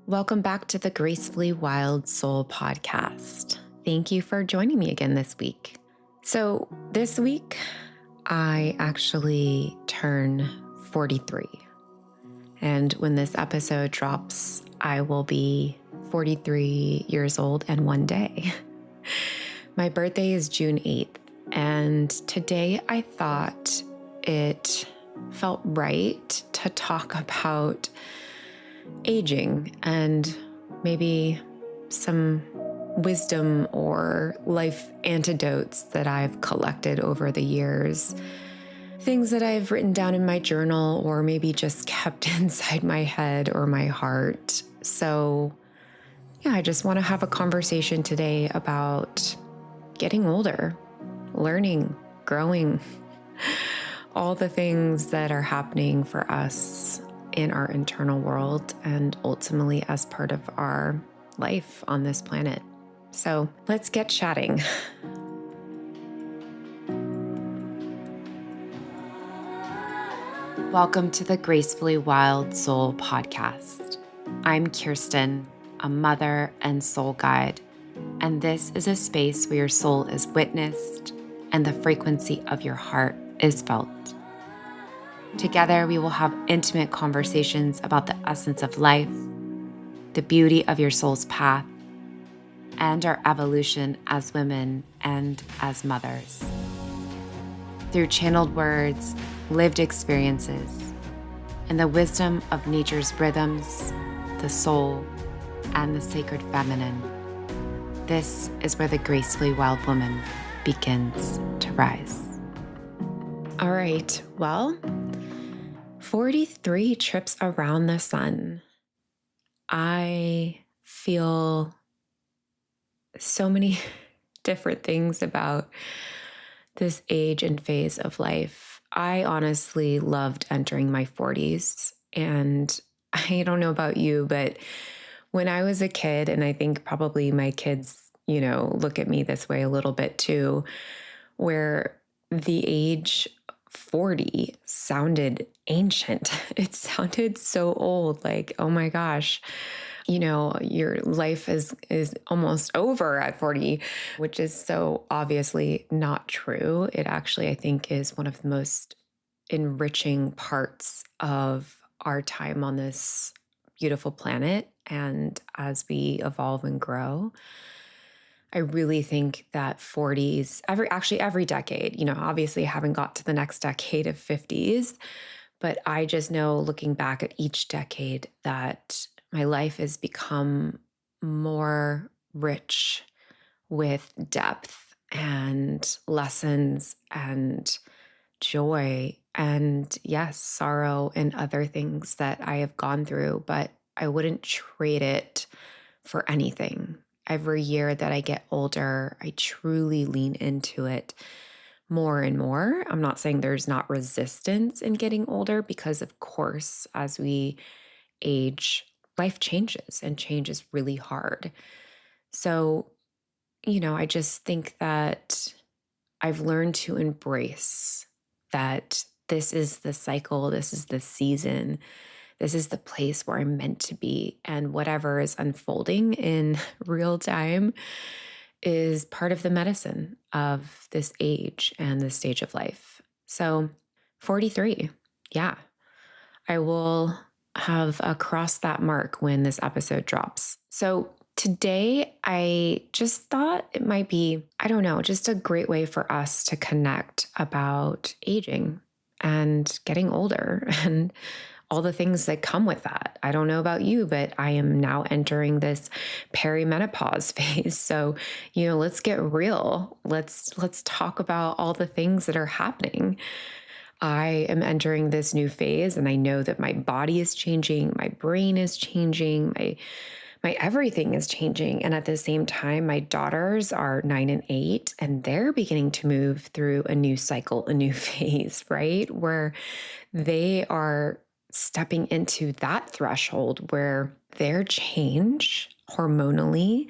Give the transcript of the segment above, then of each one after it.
Welcome back to the Gracefully Wild Soul podcast. Thank you for joining me again this week. So, this week, I actually turn 43. And when this episode drops, I will be 43 years old and one day. My birthday is June 8th, and today I thought it felt right to talk about aging and maybe some wisdom or life antidotes that I've collected over the years. Things that I've written down in my journal or maybe just kept inside my head or my heart. So, I just want to have a conversation today about getting older, learning, growing, all the things that are happening for us in our internal world and ultimately as part of our life on this planet. So let's get chatting. Welcome to the Gracefully Wild Soul podcast. I'm Kirsten, a mother and soul guide, and this is a space where your soul is witnessed and the frequency of your heart is felt. Together, we will have intimate conversations about the essence of life, the beauty of your soul's path, and our evolution as women and as mothers. Through channeled words, lived experiences, and the wisdom of nature's rhythms, the soul, and the sacred feminine, this is where the gracefully wild woman begins to rise. All right, well, 43 trips around the sun. I feel so many different things about this age and phase of life. I honestly loved entering my 40s. And I don't know about you, but when I was a kid, and I think probably my kids, look at me this way a little bit too, where the age 40 sounded ancient. It sounded so old, like, oh my gosh, your life is almost over at 40, which is so obviously not true. It actually, I think, is one of the most enriching parts of our time on this beautiful planet. And as we evolve and grow, I really think that 40s, every decade, obviously I haven't got to the next decade of 50s, but I just know looking back at each decade that my life has become more rich with depth and lessons and joy and, yes, sorrow and other things that I have gone through, but I wouldn't trade it for anything. Every year that I get older, I truly lean into it more and more. I'm not saying there's not resistance in getting older because, of course, as we age, life changes and change is really hard. So, I just think that I've learned to embrace that this is the cycle, this is the season, this is the place where I'm meant to be. And whatever is unfolding in real time is part of the medicine of this age and this stage of life. So 43, yeah, I will have crossed that mark when this episode drops. So today, I just thought it might be, just a great way for us to connect about aging and getting older and all the things that come with that. I don't know about you, but I am now entering this perimenopause phase. So, let's get real. Let's talk about all the things that are happening. I am entering this new phase, and I know that my body is changing, my brain is changing, my everything is changing. And at the same time, my daughters are 9 and 8, and they're beginning to move through a new cycle, a new phase, right? Where they are stepping into that threshold where their change hormonally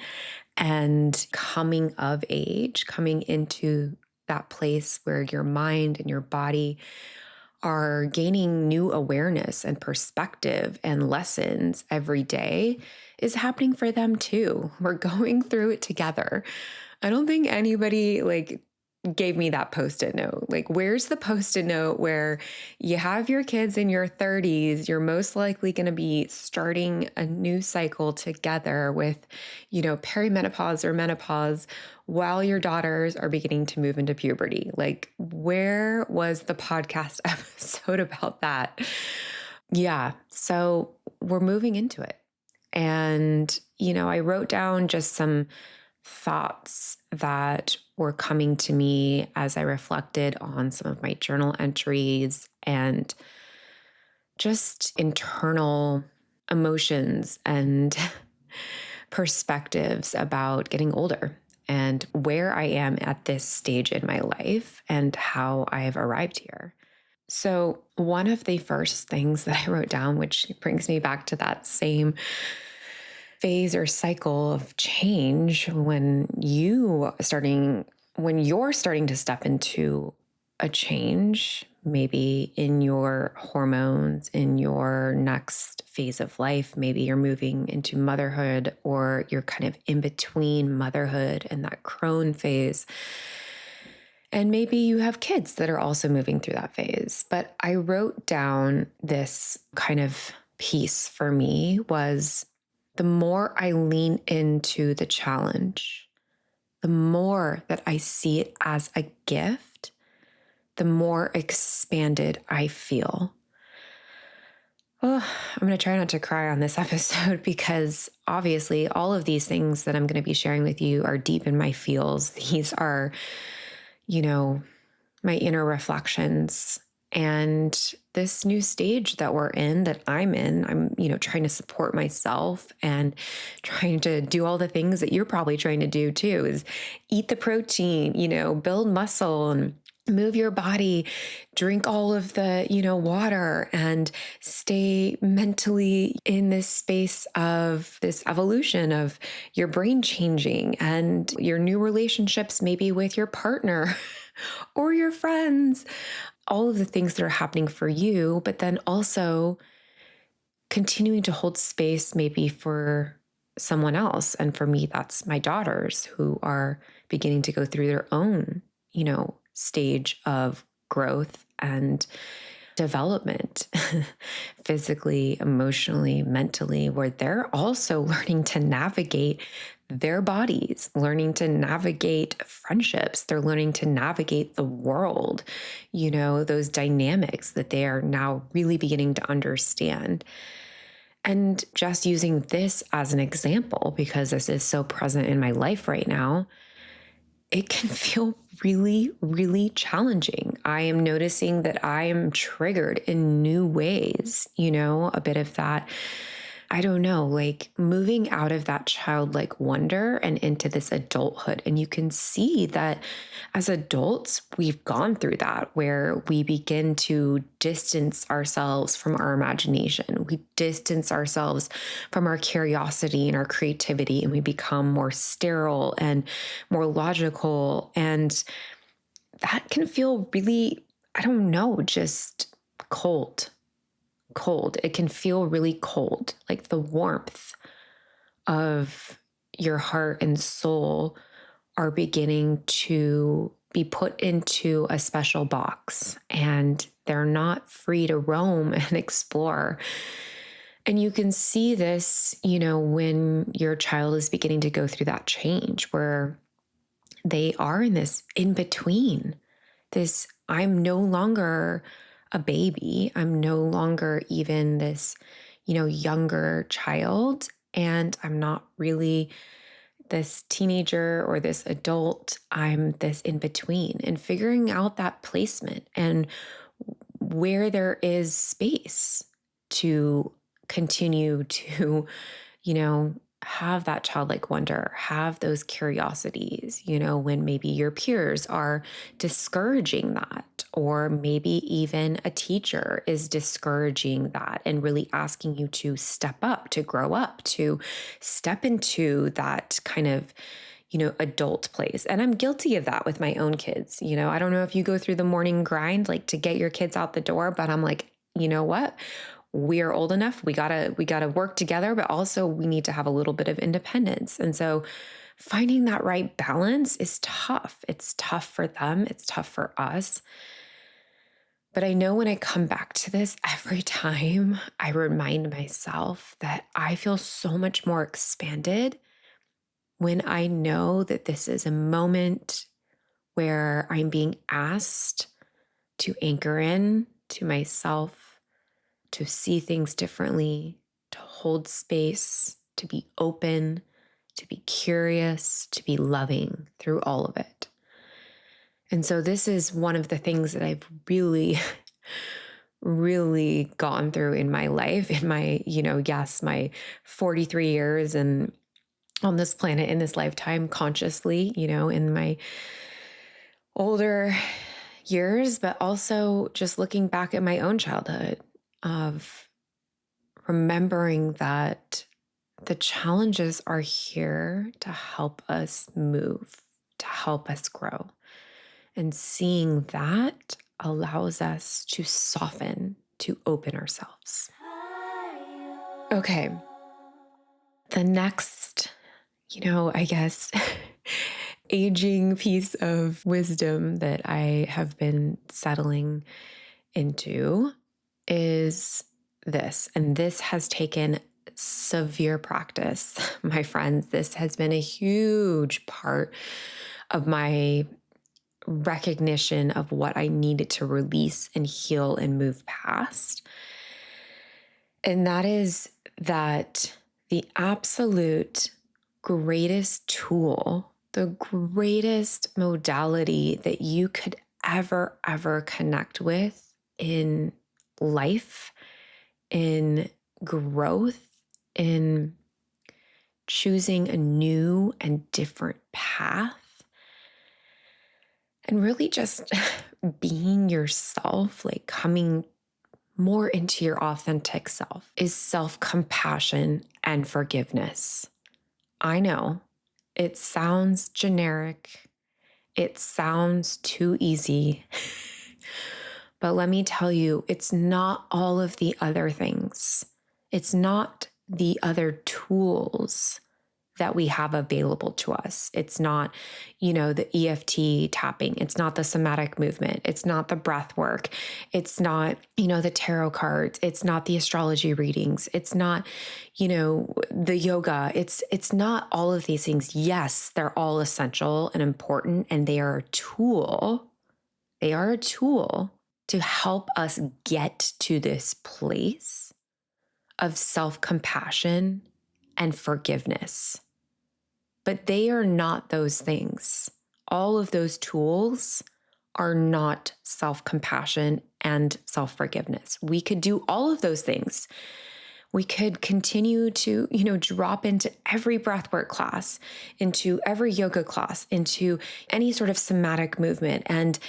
and coming of age, coming into that place where your mind and your body are gaining new awareness and perspective and lessons every day is happening for them too. We're going through it together. I don't think anybody gave me that post-it note. Like, where's the post-it note where you have your kids in your 30s, you're most likely going to be starting a new cycle together with, perimenopause or menopause while your daughters are beginning to move into puberty. Like, where was the podcast episode about that? Yeah. So we're moving into it. And, I wrote down just some thoughts that were coming to me as I reflected on some of my journal entries and just internal emotions and perspectives about getting older and where I am at this stage in my life and how I've arrived here. So, one of the first things that I wrote down, which brings me back to that same phase or cycle of change when you're starting to step into a change, maybe in your hormones, in your next phase of life. Maybe you're moving into motherhood, or you're kind of in between motherhood and that crone phase. And maybe you have kids that are also moving through that phase. But I wrote down this kind of piece for me was, the more I lean into the challenge, the more that I see it as a gift, the more expanded I feel. Oh, I'm going to try not to cry on this episode because obviously all of these things that I'm going to be sharing with you are deep in my feels. These are, my inner reflections. And this new stage that we're in, that I'm trying to support myself and trying to do all the things that you're probably trying to do too, is eat the protein, build muscle and move your body, drink all of the, water, and stay mentally in this space of this evolution of your brain changing and your new relationships, maybe with your partner or your friends, all of the things that are happening for you, but then also continuing to hold space maybe for someone else. And for me, that's my daughters who are beginning to go through their own, stage of growth and development, physically, emotionally, mentally, where they're also learning to navigate their bodies, learning to navigate friendships. They're learning to navigate the world, those dynamics that they are now really beginning to understand. And just using this as an example, because this is so present in my life right now, it can feel really, really challenging. I am noticing that I am triggered in new ways, a bit of that, I don't know, like moving out of that childlike wonder and into this adulthood. And you can see that as adults, we've gone through that, where we begin to distance ourselves from our imagination. We distance ourselves from our curiosity and our creativity, and we become more sterile and more logical. And that can feel really, I don't know, just cold. It can feel really cold, like the warmth of your heart and soul are beginning to be put into a special box, and they're not free to roam and explore. And you can see this, when your child is beginning to go through that change where they are in this in between, this, I'm no longer a baby. I'm no longer even this, younger child. And I'm not really this teenager or this adult. I'm this in between, and figuring out that placement and where there is space to continue to, have that childlike wonder, have those curiosities, when maybe your peers are discouraging that, or maybe even a teacher is discouraging that and really asking you to step up, to grow up, to step into that kind of, adult place. And I'm guilty of that with my own kids. I don't know if you go through the morning grind, like to get your kids out the door, but I'm like, you know what? We are old enough. We gotta work together, but also we need to have a little bit of independence. And so finding that right balance is tough. It's tough for them. It's tough for us. But I know when I come back to this, every time I remind myself that I feel so much more expanded when I know that this is a moment where I'm being asked to anchor in to myself, to see things differently, to hold space, to be open, to be curious, to be loving through all of it. And so this is one of the things that I've really, really gone through in my life, in my, my 43 years and on this planet, in this lifetime, consciously, in my older years, but also just looking back at my own childhood of remembering that the challenges are here to help us move, to help us grow. And seeing that allows us to soften, to open ourselves. Okay. The next, I guess, aging piece of wisdom that I have been settling into is this. And this has taken severe practice, my friends. This has been a huge part of my recognition of what I needed to release and heal and move past. And that is that the absolute greatest tool, the greatest modality that you could ever connect with in life, in growth, in choosing a new and different path, and really just being yourself, like coming more into your authentic self, is self-compassion and forgiveness. I know it sounds generic. It sounds too easy. But let me tell you, it's not all of the other things. It's not the other tools that we have available to us. It's not, the EFT tapping. It's not the somatic movement. It's not the breath work. It's not, the tarot cards. It's not the astrology readings. It's not, the yoga. It's not all of these things. Yes, they're all essential and important, and they are a tool. They are a tool to help us get to this place of self-compassion and forgiveness. But they are not those things. All of those tools are not self-compassion and self-forgiveness. We could do all of those things. We could continue to, drop into every breathwork class, into every yoga class, into any sort of somatic movement and,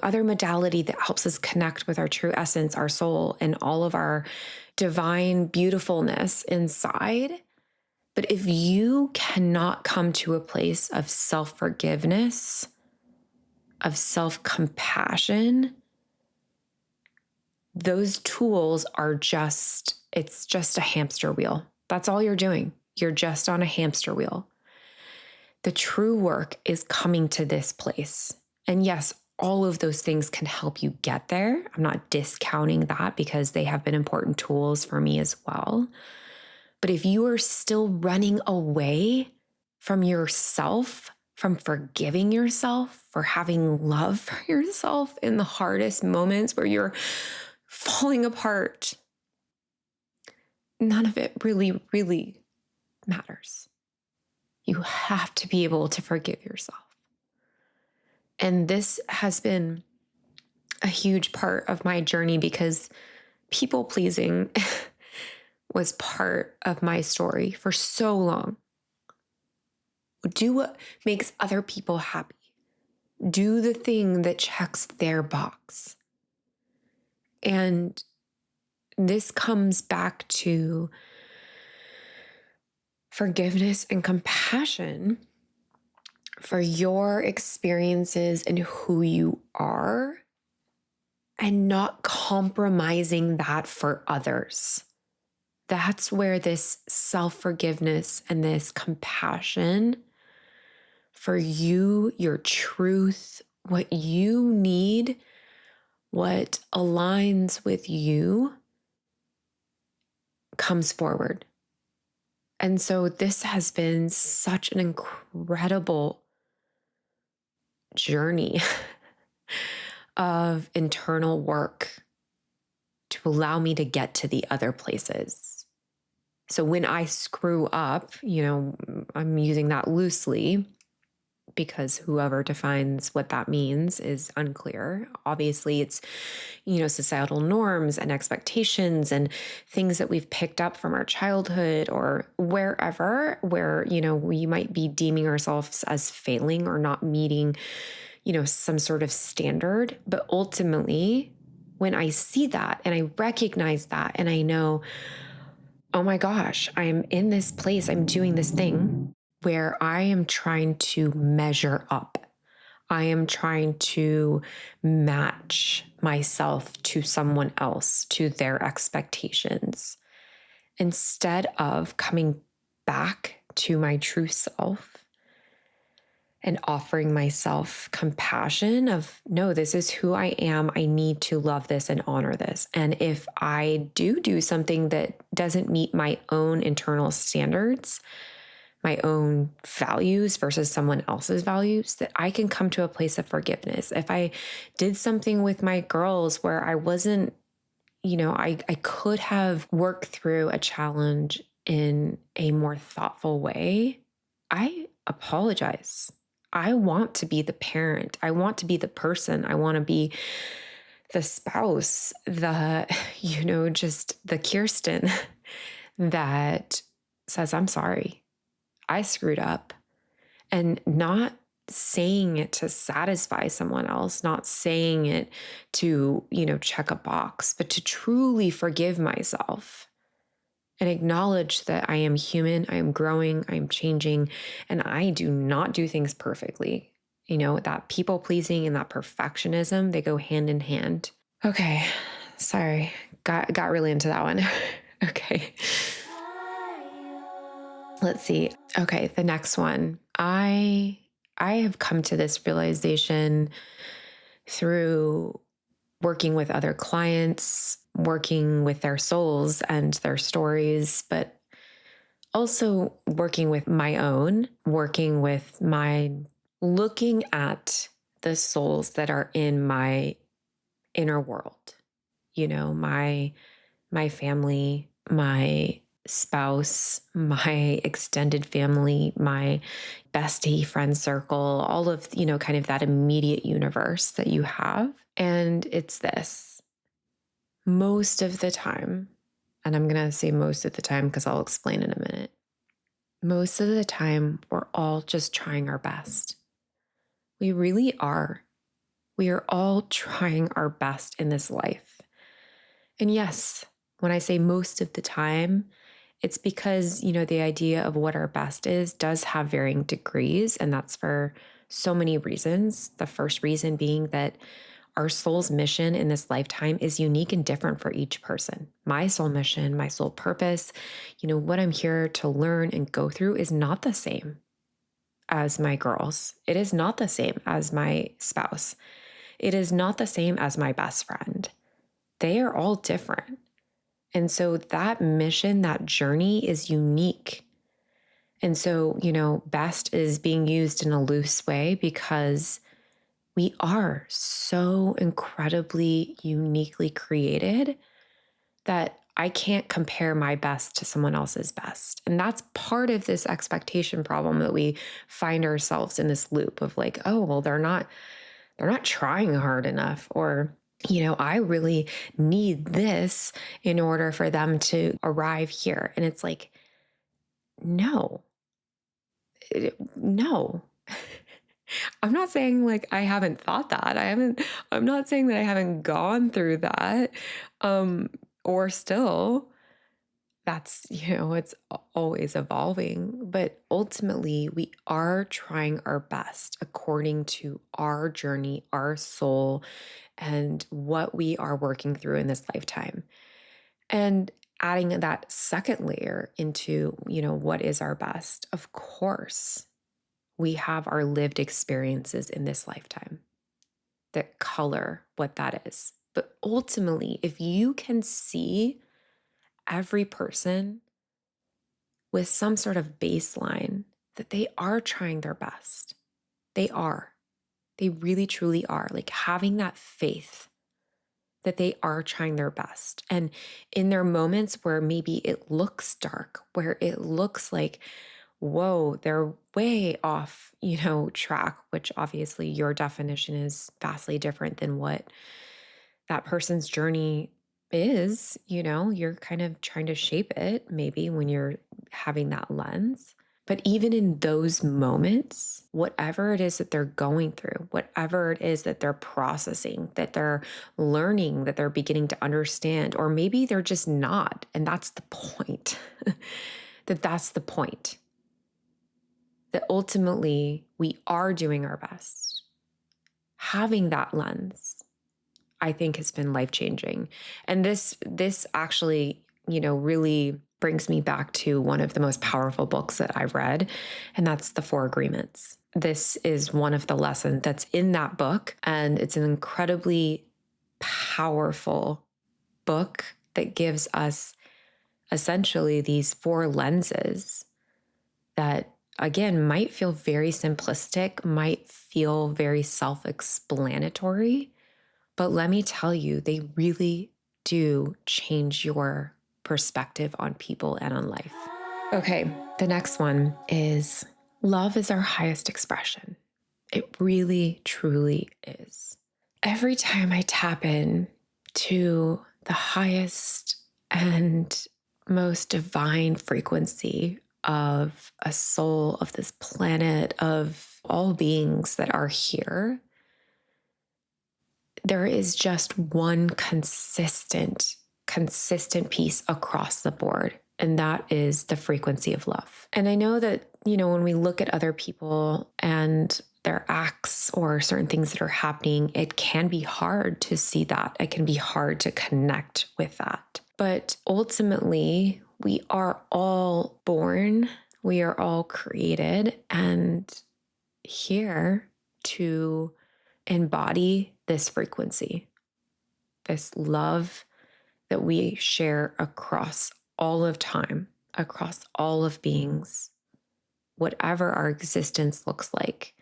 other modality that helps us connect with our true essence, our soul, and all of our divine beautifulness inside. But if you cannot come to a place of self-forgiveness, of self-compassion, those tools are it's just a hamster wheel. That's all you're doing. You're just on a hamster wheel. The true work is coming to this place. And yes, all of those things can help you get there. I'm not discounting that because they have been important tools for me as well. But if you are still running away from yourself, from forgiving yourself, for having love for yourself in the hardest moments where you're falling apart, none of it really, really matters. You have to be able to forgive yourself. And this has been a huge part of my journey because people pleasing was part of my story for so long. Do what makes other people happy. Do the thing that checks their box. And this comes back to forgiveness and compassion for your experiences and who you are, and not compromising that for others. That's where this self-forgiveness and this compassion for you, your truth, what you need, what aligns with you comes forward. And so this has been such an incredible journey of internal work to allow me to get to the other places. So when I screw up, I'm using that loosely because whoever defines what that means is unclear. Obviously, it's, societal norms and expectations and things that we've picked up from our childhood or wherever, where, we might be deeming ourselves as failing or not meeting, some sort of standard. But ultimately, when I see that and I recognize that and I know, oh my gosh, I'm in this place, I'm doing this thing where I am trying to measure up. I am trying to match myself to someone else, to their expectations, instead of coming back to my true self and offering myself compassion of, no, this is who I am. I need to love this and honor this. And if I do something that doesn't meet my own internal standards, my own values versus someone else's values, that I can come to a place of forgiveness. If I did something with my girls where I wasn't, I could have worked through a challenge in a more thoughtful way, I apologize. I want to be the parent. I want to be the person. I want to be the spouse, just the Kirsten that says, I'm sorry. I screwed up, and not saying it to satisfy someone else, not saying it to, check a box, but to truly forgive myself and acknowledge that I am human, I am growing, I am changing, and I do not do things perfectly. That people pleasing and that perfectionism, they go hand in hand. Okay. Sorry. Got really into that one. Okay. Let's see. Okay, the next one. I have come to this realization through working with other clients, working with their souls and their stories, but also working with my own, looking at the souls that are in my inner world. My family, my spouse, my extended family, my bestie friend circle, all of, kind of that immediate universe that you have. And it's this: most of the time, and I'm going to say most of the time because I'll explain in a minute. Most of the time, we're all just trying our best. We really are. We are all trying our best in this life. And yes, when I say most of the time, it's because, the idea of what our best is does have varying degrees, and that's for so many reasons. The first reason being that our soul's mission in this lifetime is unique and different for each person. My soul mission, my soul purpose, what I'm here to learn and go through is not the same as my girls. It is not the same as my spouse. It is not the same as my best friend. They are all different. And so that mission, that journey is unique. And so, best is being used in a loose way because we are so incredibly uniquely created that I can't compare my best to someone else's best. And that's part of this expectation problem that we find ourselves in this loop of like, oh, well, they're not trying hard enough, or I really need this in order for them to arrive here. And it's like, no. I'm not saying like I haven't thought that. I'm not saying that I haven't gone through that. Or still, that's, it's always evolving, but ultimately we are trying our best according to our journey, our soul, and what we are working through in this lifetime. And adding that second layer into, what is our best? Of course, we have our lived experiences in this lifetime that color what that is. But ultimately, if you can see every person with some sort of baseline that they are trying their best, they are. They really, truly are. Like having that faith that they are trying their best. And in their moments where maybe it looks dark, where it looks like, whoa, they're way off, track, which obviously your definition is vastly different than what that person's journey is, you're kind of trying to shape it maybe when you're having that lens. But even in those moments, whatever it is that they're going through, whatever it is that they're processing, that they're learning, that they're beginning to understand, or maybe they're just not. And that's the point. That's the point. That ultimately we are doing our best. Having that lens, I think, has been life-changing. And this actually, really brings me back to one of the most powerful books that I've read, and that's The Four Agreements. This is one of the lessons that's in that book, and it's an incredibly powerful book that gives us essentially these four lenses that, again, might feel very simplistic, might feel very self-explanatory, but let me tell you, they really do change your perspective on people and on life. Okay, the next one is love is our highest expression. It really, truly is. Every time I tap in to the highest and most divine frequency of a soul, of this planet, of all beings that are here, there is just one consistent piece across the board, and that is the frequency of love. And I know that, when we look at other people and their acts or certain things that are happening, it can be hard to see that. It can be hard to connect with that. But ultimately, we are all born, we are all created and here to embody this frequency, this love that we share across all of time, across all of beings, whatever our existence looks like.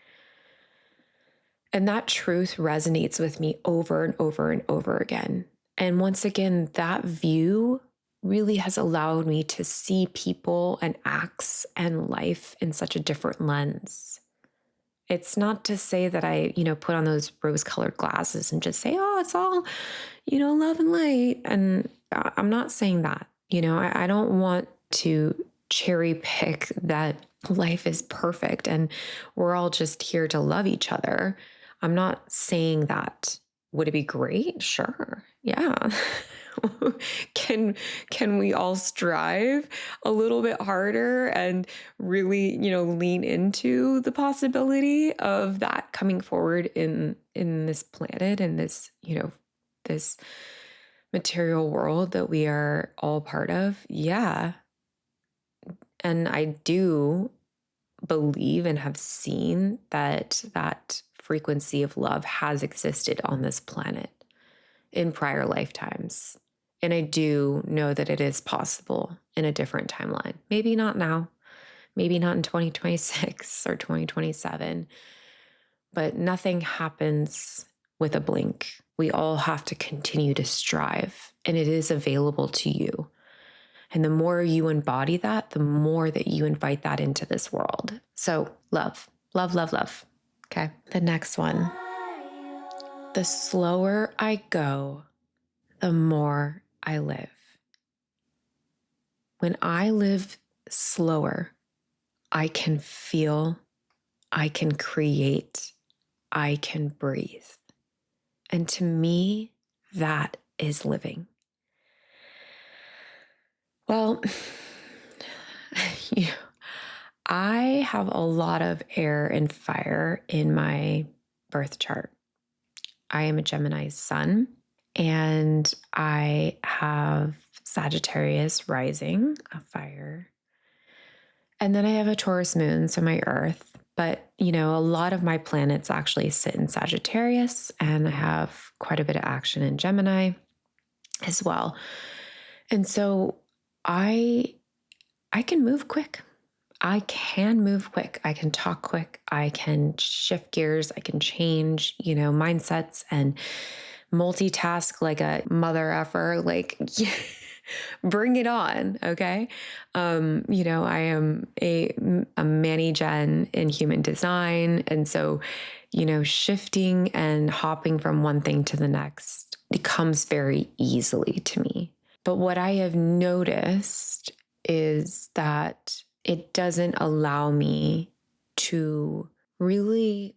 And that truth resonates with me over and over and over again. And once again, that view really has allowed me to see people and acts and life in such a different lens. It's not to say that I, put on those rose-colored glasses and just say, oh, it's all, love and light. And I'm not saying that, I don't want to cherry pick that life is perfect and we're all just here to love each other. I'm not saying that. Would it be great? Sure. Yeah. Can we all strive a little bit harder and really, lean into the possibility of that coming forward in this planet and this, this material world that we are all part of? Yeah. And I do believe and have seen that frequency of love has existed on this planet in prior lifetimes. And I do know that it is possible in a different timeline. Maybe not now, maybe not in 2026 or 2027, but nothing happens with a blink. We all have to continue to strive, and it is available to you. And the more you embody that, the more that you invite that into this world. So love, love, love, love. Okay. The next one. The slower I go, the more I live. When I live slower, I can feel, I can create, I can breathe. And to me, that is living. Well, you know, I have a lot of air and fire in my birth chart. I am a Gemini sun, and I have Sagittarius rising, a fire. And then I have a Taurus moon, so my earth. But, a lot of my planets actually sit in Sagittarius, and I have quite a bit of action in Gemini as well. And so I I can move quick. I can move quick. I can talk quick. I can shift gears. I can change, mindsets and multitask like a mother effer. Like, bring it on. Okay. I am a Manny Gen in human design. And so, shifting and hopping from one thing to the next, it comes very easily to me. But what I have noticed is that it doesn't allow me to really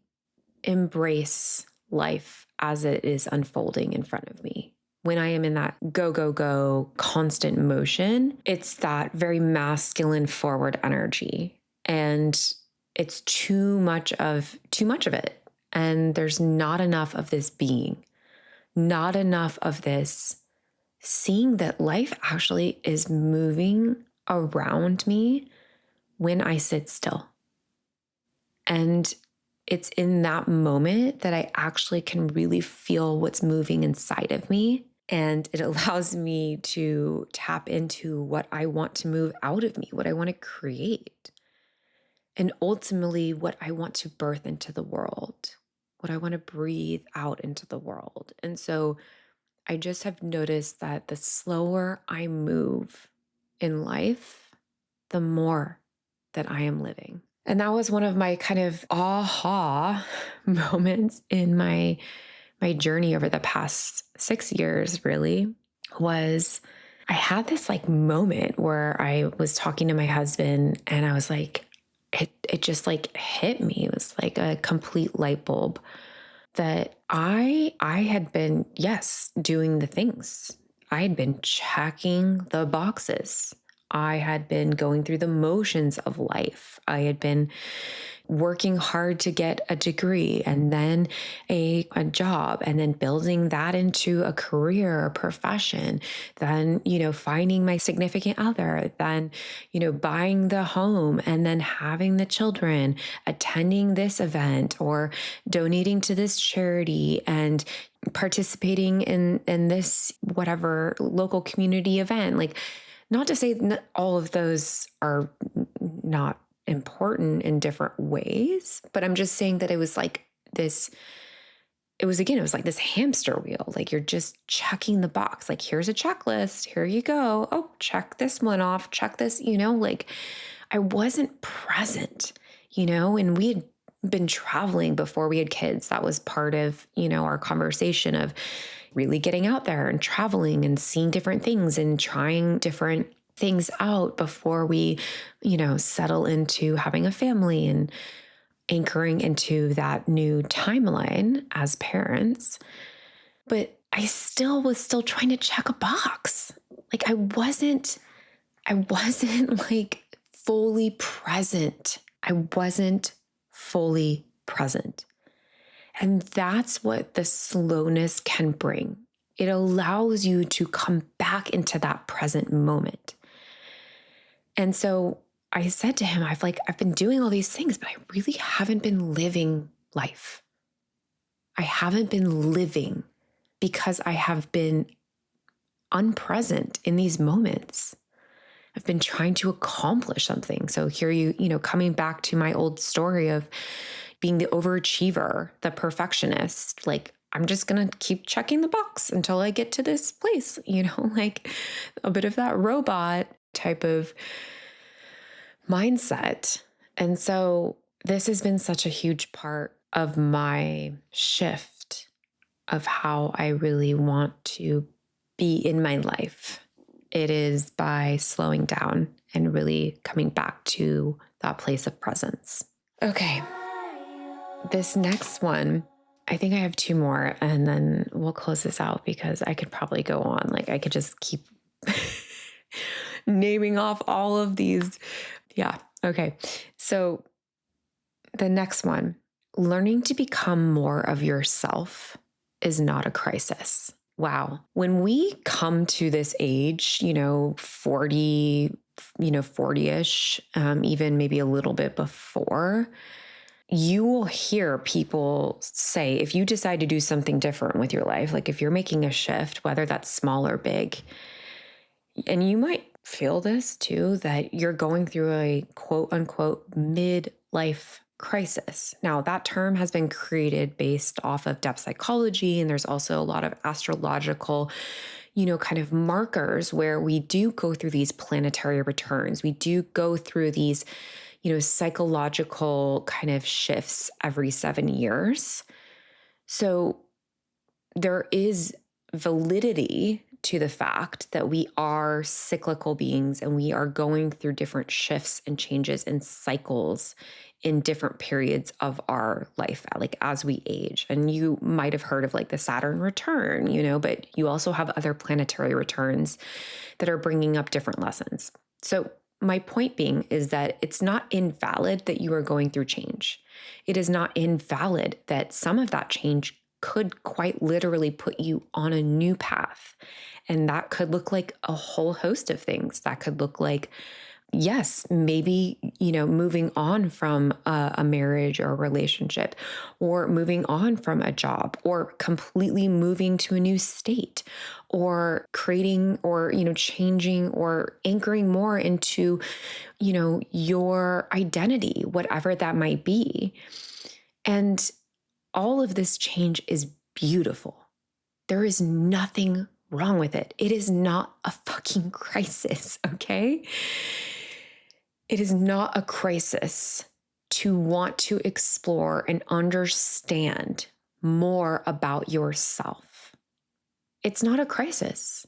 embrace life as it is unfolding in front of me. When I am in that go, go, go constant motion, it's that very masculine forward energy. And it's too much of it. And there's not enough of this being, not enough of this seeing that life actually is moving around me when I sit still. And it's in that moment that I actually can really feel what's moving inside of me. And it allows me to tap into what I want to move out of me, what I want to create, and ultimately what I want to birth into the world, what I want to breathe out into the world. And so I just have noticed that the slower I move in life, the more that I am living. And that was one of my kind of aha moments in my journey over the past 6 years, really, was I had this like moment where I was talking to my husband and I was like, it just like hit me. It was like a complete light bulb that I had been, yes, doing the things. I had been checking the boxes. I had been going through the motions of life. I had been working hard to get a degree and then a job, and then building that into a career or profession, then, finding my significant other, then, buying the home and then having the children, attending this event or donating to this charity and participating in this whatever local community event. Like, not to say that all of those are not important in different ways, but I'm just saying that it was like this, it was like this hamster wheel. Like, you're just checking the box. Like, here's a checklist. Here you go. Oh, check this one off. Check this, like I wasn't present, and we had been traveling before we had kids. That was part of, our conversation of really getting out there and traveling and seeing different things and trying different things out before we, settle into having a family and anchoring into that new timeline as parents. But I was still trying to check a box. Like, I wasn't like fully present. I wasn't fully present. And that's what the slowness can bring. It allows you to come back into that present moment. And so I said to him, I've been doing all these things, but I really haven't been living life. I haven't been living because I have been unpresent in these moments. I've been trying to accomplish something. So here coming back to my old story of being the overachiever, the perfectionist, like, I'm just going to keep checking the box until I get to this place, like a bit of that robot type of mindset. And so this has been such a huge part of my shift of how I really want to be in my life. It is by slowing down and really coming back to that place of presence. Okay. This next one, I think I have 2 more and then we'll close this out because I could probably go on. Like, I could just keep naming off all of these. Yeah. Okay. So the next one, learning to become more of yourself is not a crisis. Wow. When we come to this age, 40, 40-ish, even maybe a little bit before, you will hear people say, if you decide to do something different with your life, like if you're making a shift, whether that's small or big, and you might feel this too, that you're going through a quote unquote midlife crisis. Now, that term has been created based off of depth psychology, and there's also a lot of astrological, kind of markers where we do go through these planetary returns. We do go through these, psychological kind of shifts every 7 years. So there is validity to the fact that we are cyclical beings and we are going through different shifts and changes and cycles in different periods of our life, like as we age. And you might have heard of like the Saturn return, but you also have other planetary returns that are bringing up different lessons. So my point being is that it's not invalid that you are going through change. It is not invalid that some of that change could quite literally put you on a new path. And that could look like a whole host of things. That could look like, yes, maybe, moving on from a marriage or a relationship, or moving on from a job, or completely moving to a new state, or creating or, changing or anchoring more into, your identity, whatever that might be. And all of this change is beautiful. There is nothing wrong with it. It is not a fucking crisis, okay? It is not a crisis to want to explore and understand more about yourself. It's not a crisis.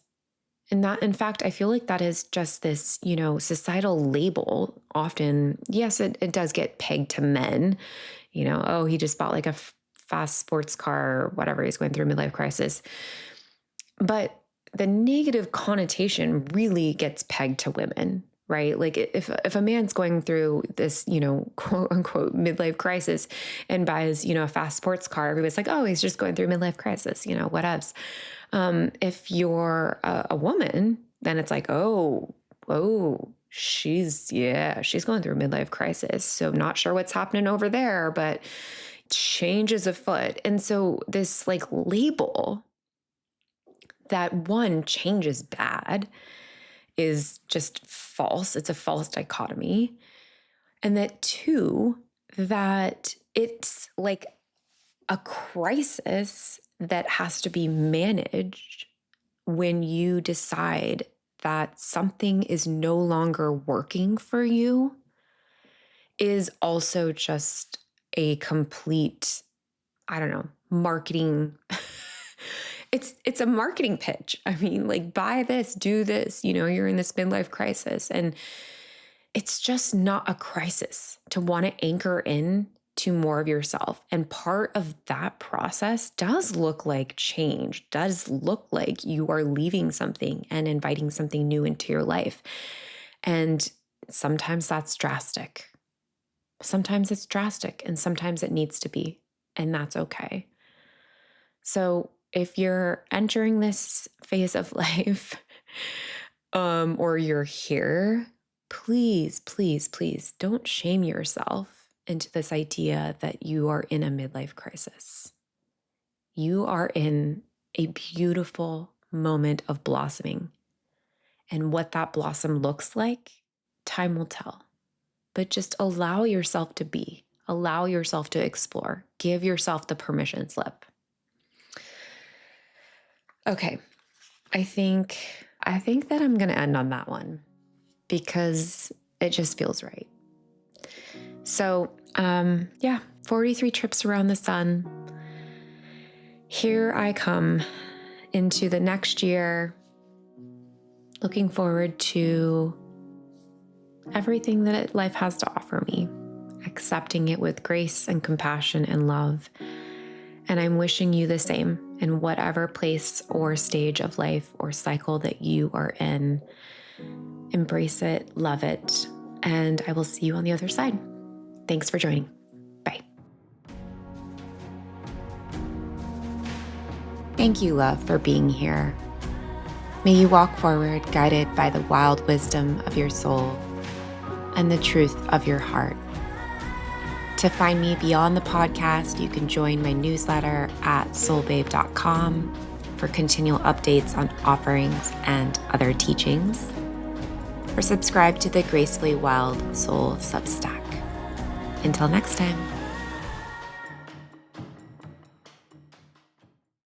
And that, in fact, I feel like that is just this, societal label. Often, yes, it does get pegged to men. Oh, he just bought like a fast sports car or whatever, he's going through a midlife crisis. But the negative connotation really gets pegged to women, right? Like if a man's going through this, quote unquote midlife crisis and buys, a fast sports car, everybody's like, oh, he's just going through a midlife crisis, whatevs. If you're a woman, then it's like, oh, she's going through a midlife crisis. So I'm not sure what's happening over there, but change is afoot. And so this like label that one, change is bad is just false. It's a false dichotomy. And that two, that it's like a crisis that has to be managed when you decide that something is no longer working for you is also just a complete, marketing. It's a marketing pitch. I mean, like, buy this, do this, you're in this midlife crisis. And it's just not a crisis to want to anchor in to more of yourself. And part of that process does look like change, does look like you are leaving something and inviting something new into your life. And sometimes that's drastic. Sometimes it's drastic and sometimes it needs to be, and that's okay. So if you're entering this phase of life, or you're here, please, please, please don't shame yourself into this idea that you are in a midlife crisis. You are in a beautiful moment of blossoming. And what that blossom looks like, time will tell. But just allow yourself to be, allow yourself to explore, give yourself the permission slip. Okay, I think that I'm going to end on that one because it just feels right. So, 43 trips around the sun. Here I come into the next year, looking forward to everything that life has to offer me, accepting it with grace and compassion and love. And I'm wishing you the same in whatever place or stage of life or cycle that you are in. embrace it, love it, and I will see you on the other side. Thanks for joining. Bye. Thank you, love, for being here. May you walk forward guided by the wild wisdom of your soul and the truth of your heart. To find me beyond the podcast, you can join my newsletter at soulbabe.com for continual updates on offerings and other teachings, or subscribe to the Gracefully Wild Soul Substack. Until next time.